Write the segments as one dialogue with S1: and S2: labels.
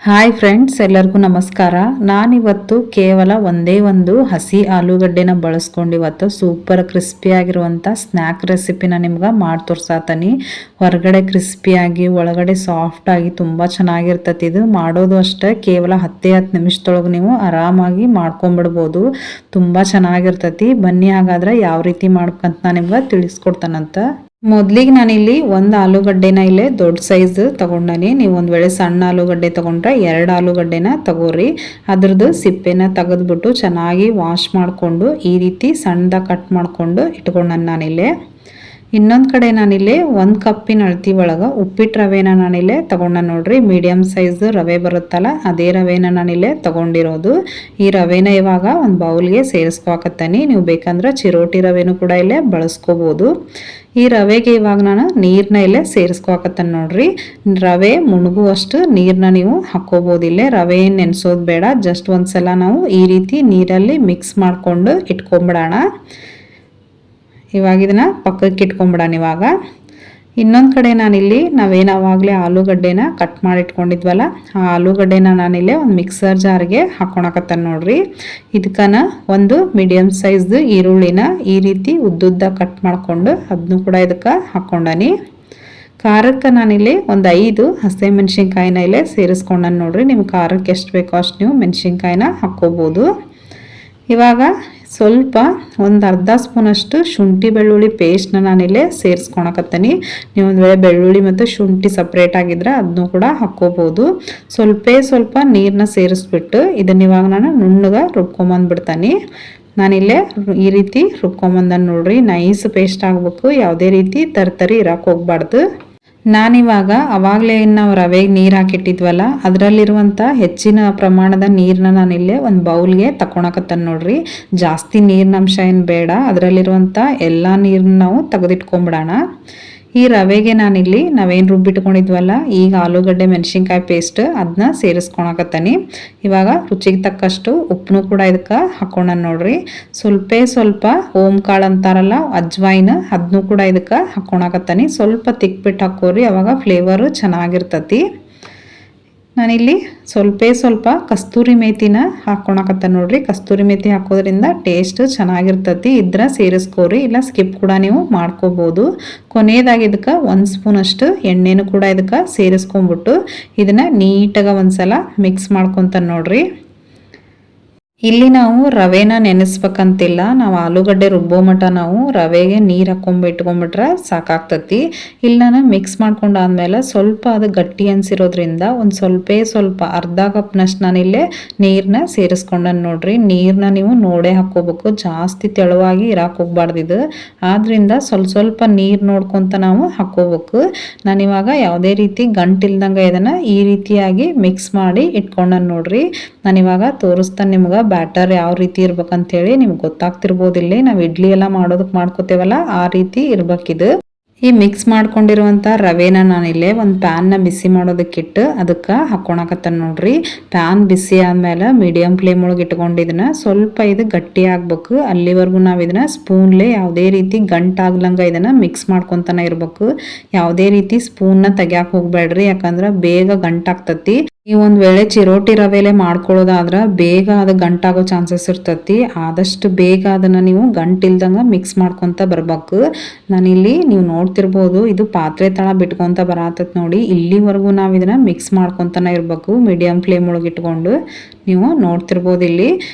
S1: Hi friends, ಎಲ್ಲರಿಗೂ ನಮಸ್ಕಾರ. ನಾನಿವತ್ತು ಕೇವಲ ಒಂದೇ ಒಂದು ಹಸಿ ಆಲೂಗಡ್ಡೆನ ಬಳಸ್ಕೊಂಡು ಇವತ್ತು ಸೂಪರ್ ಕ್ರಿಸ್ಪಿಯಾಗಿರುವಂಥ ಸ್ನ್ಯಾಕ್ ರೆಸಿಪಿನ ನಿಮ್ಗೆ ಮಾಡಿ ತೋರ್ಸಾತೀನಿ. ಹೊರಗಡೆ ಕ್ರಿಸ್ಪಿಯಾಗಿ ಒಳಗಡೆ ಸಾಫ್ಟಾಗಿ ತುಂಬ ಚೆನ್ನಾಗಿರ್ತೈತಿ. ಇದು ಮಾಡೋದು ಅಷ್ಟೇ ಕೇವಲ 10 ನಿಮಿಷದೊಳಗೆ ನೀವು ಆರಾಮಾಗಿ ಮಾಡ್ಕೊಂಬಿಡ್ಬೋದು. ತುಂಬ ಚೆನ್ನಾಗಿರ್ತೈತಿ. ಬನ್ನಿ ಹಾಗಾದ್ರೆ ಯಾವ ರೀತಿ ಮಾಡ್ಬೇಕಂತ ನಾನು ನಿಮ್ಗೆ ತಿಳಿಸ್ಕೊಡ್ತಾನಂತ. ಮೊದಲಿಗೆ ನಾನಿಲ್ಲಿ ಒಂದು ಆಲೂಗಡ್ಡೆನ ಇಲ್ಲೇ ದೊಡ್ಡ ಸೈಜ್ ತೊಗೊಂಡನಿ. ನೀವು ಒಂದು ವೇಳೆ ಸಣ್ಣ ಆಲೂಗಡ್ಡೆ ತೊಗೊಂಡ್ರೆ 2 ಆಲೂಗಡ್ಡೆನ ತಗೋರಿ. ಅದ್ರದ್ದು ಸಿಪ್ಪೆನ ತೆಗೆದ್ಬಿಟ್ಟು ಚೆನ್ನಾಗಿ ವಾಶ್ ಮಾಡಿಕೊಂಡು ಈ ರೀತಿ ಸಣ್ಣದಾಗಿ ಕಟ್ ಮಾಡಿಕೊಂಡು ಇಟ್ಕೊಂಡನು ನಾನಿಲ್ಲೇ. ಇನ್ನೊಂದು ಕಡೆ ನಾನಿಲ್ಲಿ 1 ಕಪ್ಪಿನ ಅಳತಿ ಒಳಗೆ ಉಪ್ಪಿಟ್ಟು ರವೆನ ನಾನಿಲ್ಲೇ ತೊಗೊಂಡ ನೋಡ್ರಿ. ಮೀಡಿಯಮ್ ಸೈಜ್ ರವೆ ಬರುತ್ತಲ್ಲ ಅದೇ ರವೆನ ನಾನಿಲ್ಲೇ ತೊಗೊಂಡಿರೋದು. ಈ ರವೆನ ಇವಾಗ ಒಂದು ಬೌಲ್ಗೆ ಸೇರಿಸ್ಕೊಕತ್ತೇನೆ. ನೀವು ಬೇಕಂದ್ರೆ ಚಿರೋಟಿ ರವೆನೂ ಕೂಡ ಇಲ್ಲೇ ಬಳಸ್ಕೋಬೋದು. ಈ ರವೆಗೆ ಇವಾಗ ನಾನು ನೀರನ್ನ ಇಲ್ಲೇ ಸೇರಿಸ್ಕೊಕತ್ತೇನೆ ನೋಡ್ರಿ. ರವೆ ಮುಳುಗುವಷ್ಟು ನೀರನ್ನ ನೀವು ಹಾಕ್ಕೋಬೋದು. ಇಲ್ಲೇ ರವೆ ನೆನೆಸೋದು ಬೇಡ, ಜಸ್ಟ್ ಒಂದ್ಸಲ ನಾವು ಈ ರೀತಿ ನೀರಲ್ಲಿ ಮಿಕ್ಸ್ ಮಾಡಿಕೊಂಡು ಇಟ್ಕೊಂಬಿಡೋಣ. ಇವಾಗ ಇದನ್ನು ಪಕ್ಕಕ್ಕೆ ಇಟ್ಕೊಂಬಿಡೋಣ. ಇವಾಗ ಇನ್ನೊಂದು ಕಡೆ ನಾನಿಲ್ಲಿ ನಾವೇನಾವಾಗಲೇ ಆಲೂಗಡ್ಡೆನ ಕಟ್ ಮಾಡಿ ಇಟ್ಕೊಂಡಿದ್ವಲ್ಲ ಆ ಆಲೂಗಡ್ಡೆನ ನಾನಿಲ್ಲೇ ಒಂದು ಮಿಕ್ಸರ್ ಜಾರ್ಗೆ ಹಾಕ್ಕೊಳಕತ್ತೇನೆ ನೋಡ್ರಿ. ಇದಕ್ಕನ ಒಂದು ಮೀಡಿಯಮ್ ಸೈಜ್ದು ಈರುಳ್ಳಿನ ಈ ರೀತಿ ಉದ್ದುದ್ದ ಕಟ್ ಮಾಡಿಕೊಂಡು ಅದನ್ನು ಕೂಡ ಇದಕ್ಕೆ ಹಾಕ್ಕೊಂಡನಿ. ಖಾರಕ್ಕೆ ನಾನಿಲ್ಲಿ ಒಂದು 5 ಹಸಿಮೆಣ್ಸಿನ್ಕಾಯಿನ ಇಲ್ಲೇ ಸೇರಿಸ್ಕೊಂಡನು ನೋಡ್ರಿ. ನಿಮ್ಮ ಖಾರಕ್ಕೆ ಎಷ್ಟು ಬೇಕೋ ಅಷ್ಟು ನೀವು ಮೆಣಸಿನ್ಕಾಯಿನ ಹಾಕ್ಕೋಬೋದು. ಇವಾಗ ಸ್ವಲ್ಪ ಒಂದು ಅರ್ಧ ಸ್ಪೂನಷ್ಟು ಶುಂಠಿ ಬೆಳ್ಳುಳ್ಳಿ ಪೇಸ್ಟ್ನ ನಾನಿಲ್ಲೇ ಸೇರಿಸ್ಕೊಳಕತ್ತೀನಿ. ನೀವು ಒಂದು ವೇಳೆ ಬೆಳ್ಳುಳ್ಳಿ ಮತ್ತು ಶುಂಠಿ ಸಪ್ರೇಟ್ ಆಗಿದ್ರೆ ಅದನ್ನು ಕೂಡ ಹಾಕ್ಕೋಬೋದು. ಸ್ವಲ್ಪ ನೀರನ್ನ ಸೇರಿಸ್ಬಿಟ್ಟು ಇದನ್ನ ಇವಾಗ ನಾನು ನುಣ್ಣಗೆ ರುಬ್ಕೊಂಬಂದ್ಬಿಡ್ತೀನಿ. ನಾನಿಲ್ಲೇ ಈ ರೀತಿ ರುಬ್ಕೊಂಬಂದನ್ನು ನೋಡ್ರಿ. ನೈಸ್ ಪೇಸ್ಟ್ ಆಗಬೇಕು, ಯಾವುದೇ ರೀತಿ ತರಿ ಇರಕ್ಕೆ ಹೋಗ್ಬಾರ್ದು. ನಾನಿವಾಗ ಅವಾಗಲೇ ನಾವು ರವೆಗೆ ನೀರು ಹಾಕಿಟ್ಟಿದ್ವಲ್ಲ ಅದರಲ್ಲಿರುವಂಥ ಹೆಚ್ಚಿನ ಪ್ರಮಾಣದ ನೀರನ್ನ ನಾನಿಲ್ಲೇ ಒಂದು ಬೌಲ್ಗೆ ತಗೊಳಕತ್ತೇನೆ ನೋಡ್ರಿ. ಜಾಸ್ತಿ ನೀರಿನ ಅಂಶ ಏನು ಬೇಡ, ಅದರಲ್ಲಿರುವಂಥ ಎಲ್ಲ ನೀರನ್ನ ನಾವು ತೆಗೆದಿಟ್ಕೊಂಬಿಡೋಣ. ಈ ರವೆಗೆ ನಾನಿಲ್ಲಿ ನಾವೇನು ರುಬ್ಬಿಟ್ಕೊಂಡಿದ್ವಲ್ಲ ಈಗ ಆಲೂಗಡ್ಡೆ ಮೆಣಸಿನ್ಕಾಯಿ ಪೇಸ್ಟ್ ಅದನ್ನ ಸೇರಿಸ್ಕೊಳಕತ್ತೀನಿ. ಇವಾಗ ರುಚಿಗೆ ತಕ್ಕಷ್ಟು ಉಪ್ಪನ್ನು ಕೂಡ ಇದಕ್ಕೆ ಹಾಕ್ಕೊಂಡ ನೋಡ್ರಿ. ಸ್ವಲ್ಪ ಓಂ ಕಾಳು ಅಂತಾರಲ್ಲ ಅಜ್ವಾಯಿನ ಅದನ್ನು ಕೂಡ ಇದಕ್ಕೆ ಹಾಕ್ಕೊಳಕತ್ತೀನಿ. ಸ್ವಲ್ಪ ತಿಕ್ಬಿಟ್ಟು ಹಾಕೋರಿ, ಅವಾಗ ಫ್ಲೇವರು ಚೆನ್ನಾಗಿರ್ತತಿ. ನಾನಿಲ್ಲಿ ಸ್ವಲ್ಪ ಕಸ್ತೂರಿ ಮೇಥಿನ ಹಾಕ್ಕೊಳಕತ್ತೇನೆ ನೋಡ್ರಿ. ಕಸ್ತೂರಿ ಮೇಥಿ ಹಾಕೋದ್ರಿಂದ ಟೇಸ್ಟ್ ಚೆನ್ನಾಗಿರ್ತತಿ. ಇದ್ರ ಸೇರಿಸ್ಕೋರಿ, ಇಲ್ಲ ಸ್ಕಿಪ್ ಕೂಡ ನೀವು ಮಾಡ್ಕೋಬೋದು. ಕೊನೆಯದಾಗಿ ಇದಕ್ಕೆ 1 ಸ್ಪೂನಷ್ಟು ಎಣ್ಣೆನೂ ಕೂಡ ಇದಕ್ಕೆ ಸೇರಿಸ್ಕೊಂಡ್ಬಿಟ್ಟು ಇದನ್ನು ನೀಟಾಗಿ ಒಂದ್ಸಲ ಮಿಕ್ಸ್ ಮಾಡ್ಕೊತಾನೆ ನೋಡ್ರಿ. ಇಲ್ಲಿ ನಾವು ರವೆನ ನೆನೆಸ್ಬೇಕಂತಿಲ್ಲ. ನಾವು ಆಲೂಗಡ್ಡೆ ರುಬ್ಬೋ ಮಟ್ಟ ನಾವು ರವೆಗೆ ನೀರು ಹಾಕ್ಕೊಂಬಿಟ್ಕೊಂಡ್ಬಿಟ್ರೆ ಸಾಕಾಗ್ತತಿ. ಇಲ್ಲಿ ನಾನು ಮಿಕ್ಸ್ ಮಾಡ್ಕೊಂಡಾದ್ಮೇಲೆ ಸ್ವಲ್ಪ ಅದು ಗಟ್ಟಿ ಅನ್ಸಿರೋದ್ರಿಂದ ಒಂದು ಸ್ವಲ್ಪ ಅರ್ಧ ಕಪ್ನಷ್ಟು ನಾನಿಲ್ಲೇ ನೀರನ್ನ ಸೇರಿಸ್ಕೊಂಡನು ನೋಡ್ರಿ. ನೀರನ್ನ ನೀವು ನೋಡೇ ಹಾಕ್ಕೋಬೇಕು, ಜಾಸ್ತಿ ತೆಳುವಾಗಿ ಇರಾಕ್ ಹೋಗ್ಬಾರ್ದಿದು. ಆದ್ರಿಂದ ಸ್ವಲ್ಪ ನೀರು ನೋಡ್ಕೊತ ನಾವು ಹಾಕ್ಕೋಬೇಕು. ನಾನಿವಾಗ ಯಾವುದೇ ರೀತಿ ಗಂಟಿಲ್ದಂಗೆ ಇದನ್ನು ಈ ರೀತಿಯಾಗಿ ಮಿಕ್ಸ್ ಮಾಡಿ ಇಟ್ಕೊಂಡನು ನೋಡ್ರಿ. ನಾನಿವಾಗ ತೋರಿಸ್ತಾನೆ ನಿಮ್ಗೆ ಬ್ಯಾಟರ್ ಯಾವ ರೀತಿ ಇರ್ಬೇಕಂತೇಳಿ. ನಿಮ್ಗೆ ಗೊತ್ತಾಗ್ತಿರ್ಬೋದಿಲ್ಲ, ನಾವು ಇಡ್ಲಿ ಎಲ್ಲ ಮಾಡೋದಕ್ಕೆ ಮಾಡ್ಕೋತೇವಲ್ಲ ಆ ರೀತಿ ಇರ್ಬೇಕಿದು. ಈ ಮಿಕ್ಸ್ ಮಾಡ್ಕೊಂಡಿರುವಂಥ ರವೆನ ನಾನಿಲ್ಲೇ ಒಂದು ಪ್ಯಾನ್ನ ಬಿಸಿ ಮಾಡೋದಕ್ಕಿಟ್ಟು ಅದಕ್ಕೆ ಹಾಕ್ಕೊಳಕತ್ತೇನೆ ನೋಡ್ರಿ. ಪ್ಯಾನ್ ಬಿಸಿ ಆದಮೇಲೆ ಮೀಡಿಯಮ್ ಫ್ಲೇಮ್ ಒಳಗೆ ಇಟ್ಕೊಂಡಿದ್ದನ್ನ ಸ್ವಲ್ಪ ಇದು ಗಟ್ಟಿ ಆಗ್ಬೇಕು. ಅಲ್ಲಿವರೆಗೂ ನಾವು ಇದನ್ನ ಸ್ಪೂನ್ಲೇ ಯಾವುದೇ ರೀತಿ ಗಂಟಾಗ್ಲಂಗೆ ಇದನ್ನು ಮಿಕ್ಸ್ ಮಾಡ್ಕೊತಾನೆ ಇರ್ಬೇಕು. ಯಾವುದೇ ರೀತಿ ಸ್ಪೂನ್ನ ತೆಗ್ಯಾಕೆ ಹೋಗ್ಬೇಡ್ರಿ, ಯಾಕಂದ್ರೆ ಬೇಗ ಗಂಟಾಗ್ತತಿ. ನೀವು ಒಂದು ವೇಳೆ ಚಿರೋಟಿ ರವೆಲೆ ಮಾಡ್ಕೊಳ್ಳೋದಾದ್ರೆ ಬೇಗ ಅದು ಗಂಟಾಗೋ ಚಾನ್ಸಸ್ ಇರ್ತತಿ. ಆದಷ್ಟು ಬೇಗ ಅದನ್ನು ನೀವು ಗಂಟಿಲ್ದಂಗೆ ಮಿಕ್ಸ್ ಮಾಡ್ಕೊತ ಬರ್ಬೇಕು. ನಾನಿಲ್ಲಿ ನೀವು ನೋಡ್ತಿರ್ಬೋದು ಇದು ಪಾತ್ರೆ ತಳ ಬಿಟ್ಕೊತ ಬರತ್ತೈತೆ ನೋಡಿ. ಇಲ್ಲಿವರೆಗೂ ನಾವು ಇದನ್ನು ಮಿಕ್ಸ್ ಮಾಡ್ಕೊತಾನೆ ಇರಬೇಕು ಮೀಡಿಯಮ್ ಫ್ಲೇಮ್ ಒಳಗೆ ಇಟ್ಕೊಂಡು. ನೀವು ನೋಡ್ತಿರ್ಬೋದು ಇಲ್ಲಿ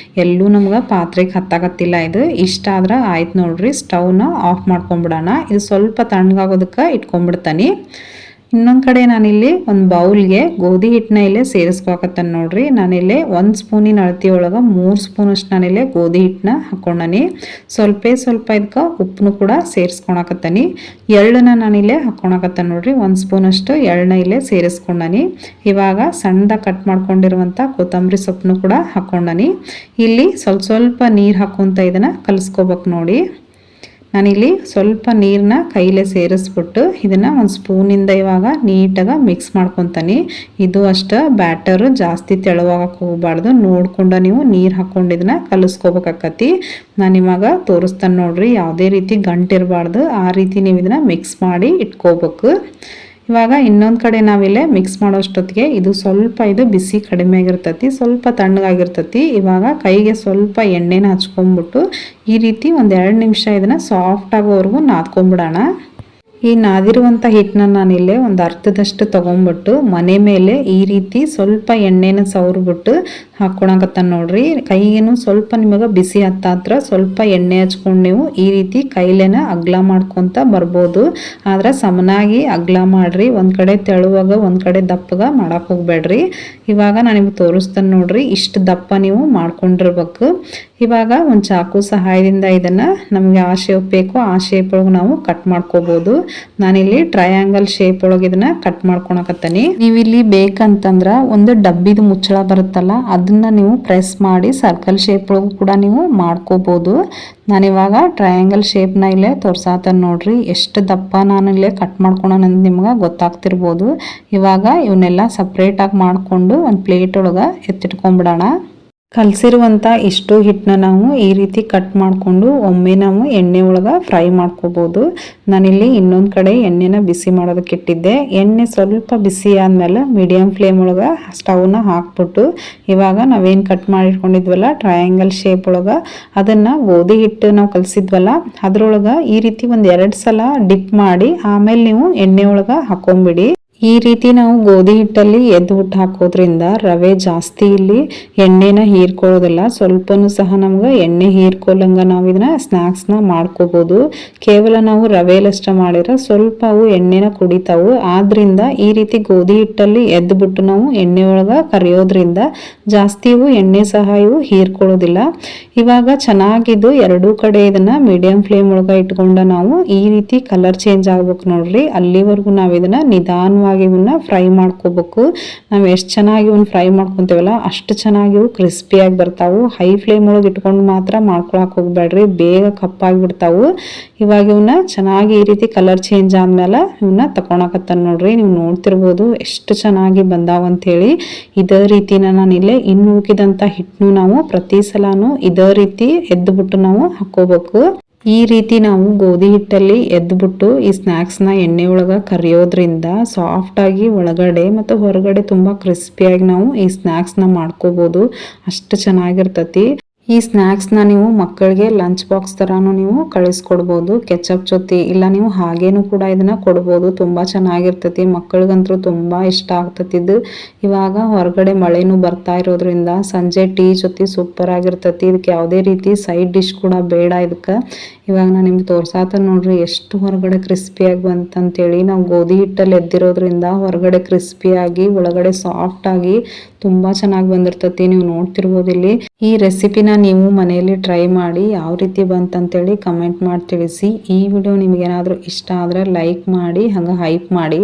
S1: ಎಲ್ಲೂ ನಮ್ಗೆ ಪಾತ್ರೆಗೆ ಹತ್ತಾಗತ್ತಿಲ್ಲ. ಇದು ಇಷ್ಟ ಆದ್ರೆ ಆಯ್ತು ನೋಡ್ರಿ. ಸ್ಟವ್ನ ಆಫ್ ಮಾಡ್ಕೊಂಬಿಡೋಣ. ಇದು ಸ್ವಲ್ಪ ತಣ್ಣಗಾಗೋದಕ್ಕೆ ಇಟ್ಕೊಂಡ್ಬಿಡ್ತಾನೆ. ಇನ್ನೊಂದು ಕಡೆ ನಾನಿಲ್ಲಿ ಒಂದು ಬೌಲ್ಗೆ ಗೋಧಿ ಹಿಟ್ಟನ್ನ ಇಲ್ಲೇ ಸೇರಿಸ್ಕೊಕತ್ತೇನೆ ನೋಡ್ರಿ. ನಾನಿಲ್ಲಿ 1 ಸ್ಪೂನಿನ ಅಳತಿ ಒಳಗೆ 3 ಸ್ಪೂನಷ್ಟು ನಾನಿಲ್ಲೇ ಗೋಧಿ ಹಿಟ್ಟನ್ನ ಹಾಕ್ಕೊಂಡನಿ. ಸ್ವಲ್ಪ ಇದಕ್ಕೆ ಉಪ್ಪನ್ನು ಕೂಡ ಸೇರಿಸ್ಕೊಳಕತ್ತೇನೆ. ಎಳ್ಳನ್ನ ನಾನಿಲ್ಲೇ ಹಾಕ್ಕೊಳಕತ್ತೇನೆ ನೋಡ್ರಿ. 1 ಸ್ಪೂನಷ್ಟು ಎಳ್ಳನ್ನ ಇಲ್ಲೇ ಸೇರಿಸ್ಕೊಂಡನಿ. ಇವಾಗ ಸಣ್ಣದಾಗಿ ಕಟ್ ಮಾಡ್ಕೊಂಡಿರುವಂಥ ಕೊತ್ತಂಬರಿ ಸೊಪ್ಪನ್ನು ಕೂಡ ಹಾಕ್ಕೊಂಡನಿ. ಇಲ್ಲಿ ಸ್ವಲ್ಪ ನೀರು ಹಾಕ್ಕೊಂತ ಇದನ್ನು ಕಲಿಸ್ಕೋಬೇಕು ನೋಡಿ. ನಾನಿಲ್ಲಿ ಸ್ವಲ್ಪ ನೀರನ್ನ ಕೈಲೇ ಸೇರಿಸ್ಬಿಟ್ಟು ಇದನ್ನು ಒಂದು ಸ್ಪೂನಿಂದ ಇವಾಗ ನೀಟಾಗಿ ಮಿಕ್ಸ್ ಮಾಡ್ಕೊತಾನೆ. ಇದು ಅಷ್ಟೇ ಬ್ಯಾಟರು ಜಾಸ್ತಿ ತೆಳುವಾಗಕ್ಕೆ ಹೋಗಬಾರ್ದು. ನೋಡ್ಕೊಂಡು ನೀವು ನೀರು ಹಾಕ್ಕೊಂಡು ಇದನ್ನು ಕಲಿಸ್ಕೋಬೇಕಾಕತಿ. ನಾನಿವಾಗ ತೋರಿಸ್ತಾನೆ ನೋಡ್ರಿ. ಯಾವುದೇ ರೀತಿ ಗಂಟಿರಬಾರ್ದು, ಆ ರೀತಿ ನೀವು ಇದನ್ನು ಮಿಕ್ಸ್ ಮಾಡಿ ಇಟ್ಕೋಬೇಕು. ಇವಾಗ ಇನ್ನೊಂದು ಕಡೆ ನಾವಿಲ್ಲೇ ಮಿಕ್ಸ್ ಮಾಡೋಷ್ಟೊತ್ತಿಗೆ ಇದು ಸ್ವಲ್ಪ ಇದು ಬಿಸಿ ಕಡಿಮೆ ಆಗಿರ್ತೈತಿ, ಸ್ವಲ್ಪ ತಣ್ಣಗಾಗಿರ್ತೈತಿ. ಇವಾಗ ಕೈಗೆ ಸ್ವಲ್ಪ ಎಣ್ಣೆನ ಹಚ್ಕೊಂಡ್ಬಿಟ್ಟು ಈ ರೀತಿ ಒಂದು 2 ನಿಮಿಷ ಇದನ್ನು ಸಾಫ್ಟ್ ಆಗೋವರೆಗೂ ನಾದ್ಕೊಂಡ್ಬಿಡೋಣ. ಈ ನಾದಿರುವಂಥ ಹಿಟ್ಟನ್ನ ನಾನಿಲ್ಲೇ ಒಂದು ಅರ್ಧದಷ್ಟು ತೊಗೊಂಬಿಟ್ಟು ಮನೆ ಮೇಲೆ ಈ ರೀತಿ ಸ್ವಲ್ಪ ಎಣ್ಣೆನ ಸವರ್ಬಿಟ್ಟು ಹಾಕ್ಕೊಳಕತ್ತ ನೋಡ್ರಿ. ಕೈಗೇನು ಸ್ವಲ್ಪ ನಿಮಗೆ ಬಿಸಿ ಹತ್ತಾತ್ರ ಸ್ವಲ್ಪ ಎಣ್ಣೆ ಹಚ್ಕೊಂಡು ನೀವು ಈ ರೀತಿ ಕೈಲೇನ ಅಗ್ಲ ಮಾಡ್ಕೊತ ಬರ್ಬೋದು. ಆದ್ರೆ ಸಮನಾಗಿ ಅಗ್ಲ ಮಾಡ್ರಿ, ಒಂದು ಕಡೆ ತೆಳುವಾಗ ಒಂದು ಕಡೆ ದಪ್ಪಗ ಮಾಡಕ್ಕೆ ಹೋಗ್ಬೇಡ್ರಿ. ಇವಾಗ ನಾನು ನಿಮ್ಗೆ ತೋರಿಸ್ತೇನೆ ನೋಡ್ರಿ, ಇಷ್ಟು ದಪ್ಪ ನೀವು ಮಾಡ್ಕೊಂಡಿರ್ಬೇಕು. ಇವಾಗ ಒಂದು ಚಾಕು ಸಹಾಯದಿಂದ ಇದನ್ನು ನಮಗೆ ಆ ಶೇಪ್ ಬೇಕೋ ಆ ಶೇಪ್ ಒಳಗೆ ನಾವು ಕಟ್ ಮಾಡ್ಕೋಬೋದು. ನಾನಿಲ್ಲಿ ಟ್ರಯಾಂಗಲ್ ಶೇಪ್ ಒಳಗೆ ಇದನ್ನು ಕಟ್ ಮಾಡ್ಕೊಳಕತ್ತೀನಿ. ನೀವಿಲ್ಲಿ ಬೇಕಂತಂದ್ರೆ ಒಂದು ಡಬ್ಬಿದ ಮುಚ್ಚಳ ಬರುತ್ತಲ್ಲ ಅದನ್ನ ನೀವು ಪ್ರೆಸ್ ಮಾಡಿ ಸರ್ಕಲ್ ಶೇಪ್ ಒಳಗೂ ಕೂಡ ನೀವು ಮಾಡ್ಕೋಬೋದು. ನಾನಿವಾಗ ಟ್ರಯಾಂಗಲ್ ಶೇಪ್ನ ಇಲ್ಲೇ ತೋರ್ಸಾತೇನೆ ನೋಡ್ರಿ. ಎಷ್ಟು ದಪ್ಪ ನಾನು ಇಲ್ಲೇ ಕಟ್ ಮಾಡ್ಕೊಳೋಣ ನಿಮ್ಗೆ ಗೊತ್ತಾಗ್ತಿರ್ಬೋದು. ಇವಾಗ ಇವನ್ನೆಲ್ಲ ಸಪ್ರೇಟಾಗಿ ಮಾಡಿಕೊಂಡು ಒಂದು ಪ್ಲೇಟ್ ಒಳಗೆ ಎತ್ತಿಟ್ಕೊಂಡ್ಬಿಡೋಣ. ಕಲಸಿರುವಂಥ ಇಷ್ಟು ಹಿಟ್ಟನ್ನ ನಾವು ಈ ರೀತಿ ಕಟ್ ಮಾಡಿಕೊಂಡು ಒಮ್ಮೆ ನಾವು ಎಣ್ಣೆ ಒಳಗೆ ಫ್ರೈ ಮಾಡ್ಕೋಬೋದು. ನಾನಿಲ್ಲಿ ಇನ್ನೊಂದು ಕಡೆ ಎಣ್ಣೆನ ಬಿಸಿ ಮಾಡೋದಕ್ಕೆ ಇಟ್ಟಿದ್ದೆ. ಎಣ್ಣೆ ಸ್ವಲ್ಪ ಬಿಸಿ ಆದಮೇಲೆ ಮೀಡಿಯಮ್ ಫ್ಲೇಮ್ ಒಳಗೆ ಸ್ಟವ್ನ ಹಾಕ್ಬಿಟ್ಟು ಇವಾಗ ನಾವೇನು ಕಟ್ ಮಾಡಿಟ್ಕೊಂಡಿದ್ವಲ್ಲ ಟ್ರಯಾಂಗಲ್ ಶೇಪ್ ಒಳಗೆ ಅದನ್ನು ಗೋಧಿ ಹಿಟ್ಟು ನಾವು ಕಲಸಿದ್ವಲ್ಲ ಅದ್ರೊಳಗೆ ಈ ರೀತಿ ಒಂದು 2 ಸಲ ಡಿಪ್ ಮಾಡಿ ಆಮೇಲೆ ನೀವು ಎಣ್ಣೆ ಒಳಗೆ ಹಾಕೊಂಬಿಡಿ. ಈ ರೀತಿ ನಾವು ಗೋಧಿ ಹಿಟ್ಟಲ್ಲಿ ಎದ್ದು ಬಿಟ್ಟು ಹಾಕೋದ್ರಿಂದ ರವೆ ಜಾಸ್ತಿ ಇಲ್ಲಿ ಎಣ್ಣೆನ ಹೀರ್ಕೊಳ್ಳೋದಿಲ್ಲ. ಸ್ವಲ್ಪನೂ ಸಹ ನಮ್ಗೆ ಎಣ್ಣೆ ಹೀರ್ಕೊಳ್ಳಂಗ ನಾವು ಇದನ್ನ ಸ್ನ್ಯಾಕ್ಸ್ನ ಮಾಡ್ಕೋಬೋದು. ಕೇವಲ ನಾವು ರವೆಲಷ್ಟ ಮಾಡಿದ್ರೆ ಸ್ವಲ್ಪ ಅವು ಎಣ್ಣೆನ ಕುಡಿತಾವು. ಆದ್ರಿಂದ ಈ ರೀತಿ ಗೋಧಿ ಹಿಟ್ಟಲ್ಲಿ ಎದ್ದು ಬಿಟ್ಟು ನಾವು ಎಣ್ಣೆ ಒಳಗೆ ಕರಿಯೋದ್ರಿಂದ ಜಾಸ್ತಿ ಇವು ಎಣ್ಣೆ ಸಹ ಇವು ಹೀರ್ಕೊಳ್ಳೋದಿಲ್ಲ. ಇವಾಗ ಚೆನ್ನಾಗಿದ್ದು ಎರಡೂ ಕಡೆ ಇದನ್ನ ಮೀಡಿಯಂ ಫ್ಲೇಮ್ ಒಳಗೆ ಇಟ್ಕೊಂಡು ನಾವು ಈ ರೀತಿ ಕಲರ್ ಚೇಂಜ್ ಆಗ್ಬೇಕು ನೋಡ್ರಿ. ಅಲ್ಲಿವರೆಗೂ ನಾವು ಇದನ್ನ ನಿಧಾನವಾಗಿ ಇವನ್ನ ಫ್ರೈ ಮಾಡ್ಕೋಬೇಕು. ನಾವು ಎಷ್ಟು ಚೆನ್ನಾಗಿ ಇವನ್ನ ಫ್ರೈ ಮಾಡ್ಕೊಂತೀವಲ್ಲ ಅಷ್ಟು ಚೆನ್ನಾಗಿ ಇವು ಕ್ರಿಸ್ಪಿಯಾಗಿ ಬರ್ತಾವು. ಹೈ ಫ್ಲೇಮ್ ಒಳಗೆ ಇಟ್ಕೊಂಡು ಮಾತ್ರ ಮಾಡ್ಕೊಳಕ್ ಹೋಗ್ಬೇಡ್ರಿ, ಬೇಗ ಕಪ್ಪಾಗಿ ಬಿಡ್ತಾವು. ಇವಾಗ ಇವನ್ನ ಚೆನ್ನಾಗಿ ಈ ರೀತಿ ಕಲರ್ ಚೇಂಜ್ ಆದ್ಮೇಲೆ ಇವನ್ನ ತಕೊಳಕತ್ತಾನ ನೋಡ್ರಿ. ನೀವು ನೋಡ್ತಿರ್ಬೋದು ಎಷ್ಟು ಚೆನ್ನಾಗಿ ಬಂದಾವ ಅಂತ ಹೇಳಿ. ಇದೇ ರೀತಿನ ನಾನು ಇಲ್ಲೇ ಇನ್ನು ಉಳಿದಂತ ಹಿಟ್ಟನ್ನು ನಾವು ಪ್ರತಿ ಸಲಾನು ಇದೇ ರೀತಿ ಎದ್ದುಬಿಟ್ಟು ನಾವು ಹಾಕೋಬೇಕು. ಈ ರೀತಿ ನಾವು ಗೋಧಿ ಹಿಟ್ಟಲ್ಲಿ ಎದ್ಬಿಟ್ಟು ಈ ಸ್ನ್ಯಾಕ್ಸ್ನ ಎಣ್ಣೆ ಒಳಗೆ ಕರಿಯೋದ್ರಿಂದ ಸಾಫ್ಟ್ ಆಗಿ ಒಳಗಡೆ ಮತ್ತು ಹೊರಗಡೆ ತುಂಬ ಕ್ರಿಸ್ಪಿಯಾಗಿ ನಾವು ಈ ಸ್ನ್ಯಾಕ್ಸ್ನ ಮಾಡ್ಕೋಬೋದು. ಅಷ್ಟು ಚೆನ್ನಾಗಿರ್ತತಿ. ಈ ಸ್ನ್ಯಾಕ್ಸ್ನ ನೀವು ಮಕ್ಕಳಿಗೆ ಲಂಚ್ ಬಾಕ್ಸ್ ಥರನೂ ನೀವು ಕಳಿಸ್ಕೊಡ್ಬೋದು ಕೆಚಪ್ ಜೊತೆ, ಇಲ್ಲ ನೀವು ಹಾಗೇನೂ ಕೂಡ ಇದನ್ನು ಕೊಡ್ಬೋದು. ತುಂಬ ಚೆನ್ನಾಗಿರ್ತೈತಿ, ಮಕ್ಕಳಿಗಂತೂ ತುಂಬ ಇಷ್ಟ ಆಗ್ತತಿದ್ದು. ಇವಾಗ ಹೊರಗಡೆ ಮಳೆನೂ ಬರ್ತಾ ಇರೋದ್ರಿಂದ ಸಂಜೆ ಟೀ ಜೊತೆ ಸೂಪರ್ ಆಗಿರ್ತೈತಿ. ಇದಕ್ಕೆ ಯಾವುದೇ ರೀತಿ ಸೈಡ್ ಡಿಶ್ ಕೂಡ ಬೇಡ ಇದಕ್ಕೆ. ಇವಾಗ ನಾನು ನಿಮ್ಗೆ ತೋರ್ಸಾತ ನೋಡ್ರಿ ಎಷ್ಟು ಹೊರಗಡೆ ಕ್ರಿಸ್ಪಿಯಾಗಿ ಬಂತಂತೇಳಿ. ನಾವು ಗೋಧಿ ಹಿಟ್ಟಲ್ಲಿ ಎದ್ದಿರೋದ್ರಿಂದ ಹೊರಗಡೆ ಕ್ರಿಸ್ಪಿಯಾಗಿ ಒಳಗಡೆ ಸಾಫ್ಟ್ ಆಗಿ ತುಂಬ ಚೆನ್ನಾಗಿ ಬಂದಿರ್ತತಿ. ನೀವು ನೋಡ್ತಿರ್ಬೋದು ಇಲ್ಲಿ. ಈ ರೆಸಿಪಿನ ನೀವು ಮನೆಯಲ್ಲಿ ಟ್ರೈ ಮಾಡಿ ಯಾವ ರೀತಿ ಬಂತಂತೇಳಿ ಕಮೆಂಟ್ ಮಾಡಿ ತಿಳಿಸಿ. ಈ ವಿಡಿಯೋ ನಿಮಗೇನಾದರೂ ಇಷ್ಟ ಆದರೆ ಲೈಕ್ ಮಾಡಿ, ಹಂಗೆ ಹೈಪ್ ಮಾಡಿ.